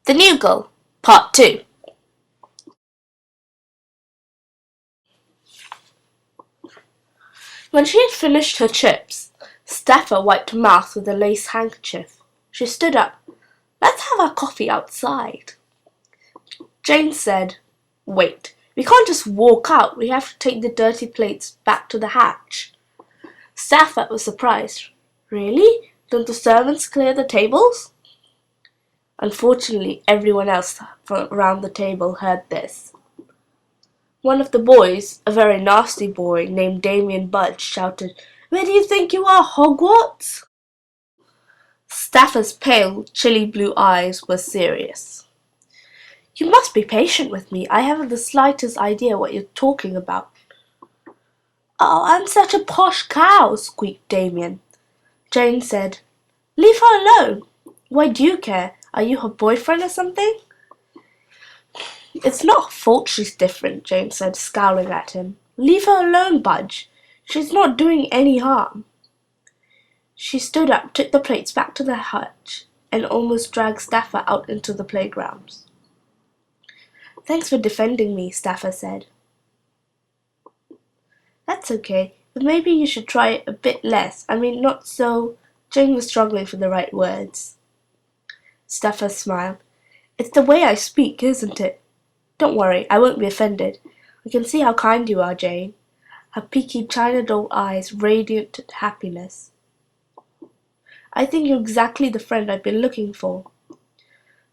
The New Girl, Part 2. When she had finished her chips, Staffer wiped her mouth with a lace handkerchief. She stood up. Let's have our coffee outside. Jane said, Wait, we can't just walk out. We have to take the dirty plates back to the hatch. Staffer was surprised. Really? Don't the servants clear the tables? Unfortunately, everyone else around the table heard this. One of the boys, a very nasty boy named Damien Budge, shouted, Where do you think you are, Hogwarts? Staffer's pale, chilly blue eyes were serious. You must be patient with me. I haven't the slightest idea what you're talking about. Oh, I'm such a posh cow, squeaked Damien. Jane said, Leave her alone. Why do you care? Are you her boyfriend or something? It's not her fault she's different, Jane said, scowling at him. Leave her alone, Budge. She's not doing any harm. She stood up, took the plates back to the hutch, and almost dragged Staffer out into the playgrounds. Thanks for defending me, Staffer said. That's okay, but maybe you should try it a bit less. Not so. Jane was struggling for the right words. Staffer smiled. It's the way I speak, isn't it? Don't worry, I won't be offended. I can see how kind you are, Jane. Her peaky china doll eyes radiated happiness. I think you're exactly the friend I've been looking for.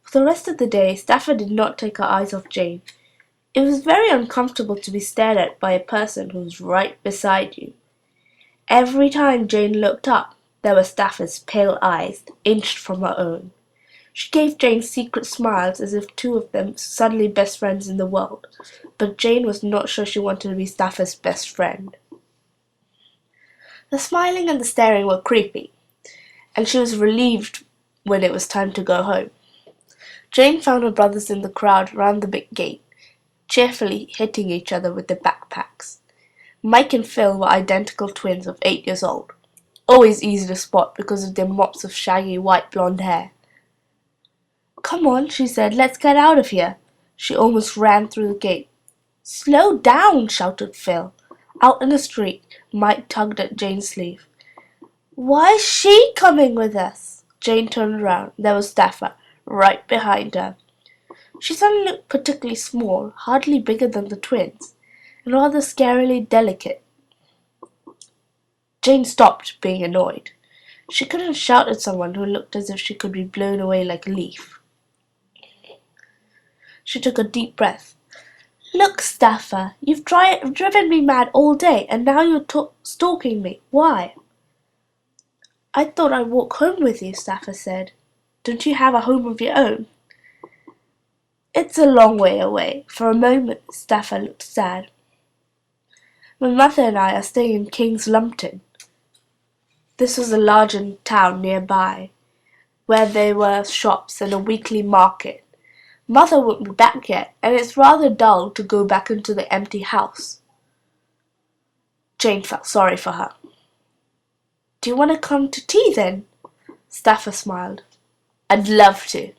For the rest of the day, Staffer did not take her eyes off Jane. It was very uncomfortable to be stared at by a person who was right beside you. Every time Jane looked up, there were Staffer's pale eyes inched from her own. She gave Jane secret smiles as if two of them suddenly best friends in the world, but Jane was not sure she wanted to be Staffer's best friend. The smiling and the staring were creepy, and she was relieved when it was time to go home. Jane found her brothers in the crowd round the big gate, cheerfully hitting each other with their backpacks. Mike and Phil were identical twins of 8 years old, always easy to spot because of their mops of shaggy white blonde hair. Come on, she said, let's get out of here. She almost ran through the gate. Slow down, shouted Phil. Out in the street, Mike tugged at Jane's sleeve. Why is she coming with us? Jane turned around. There was Staffer, right behind her. She suddenly looked particularly small, hardly bigger than the twins, and rather scarily delicate. Jane stopped being annoyed. She couldn't shout at someone who looked as if she could be blown away like a leaf. She took a deep breath. Look, Staffer, you've driven me mad all day, and now you're stalking me. Why? I thought I'd walk home with you, Staffer said. Don't you have a home of your own? It's a long way away. For a moment, Staffer looked sad. My mother and I are staying in King's Lumpton. This was a larger town nearby, where there were shops and a weekly market. Mother won't be back yet, and it's rather dull to go back into the empty house. Jane felt sorry for her. Do you want to come to tea then? Staffer smiled. I'd love to.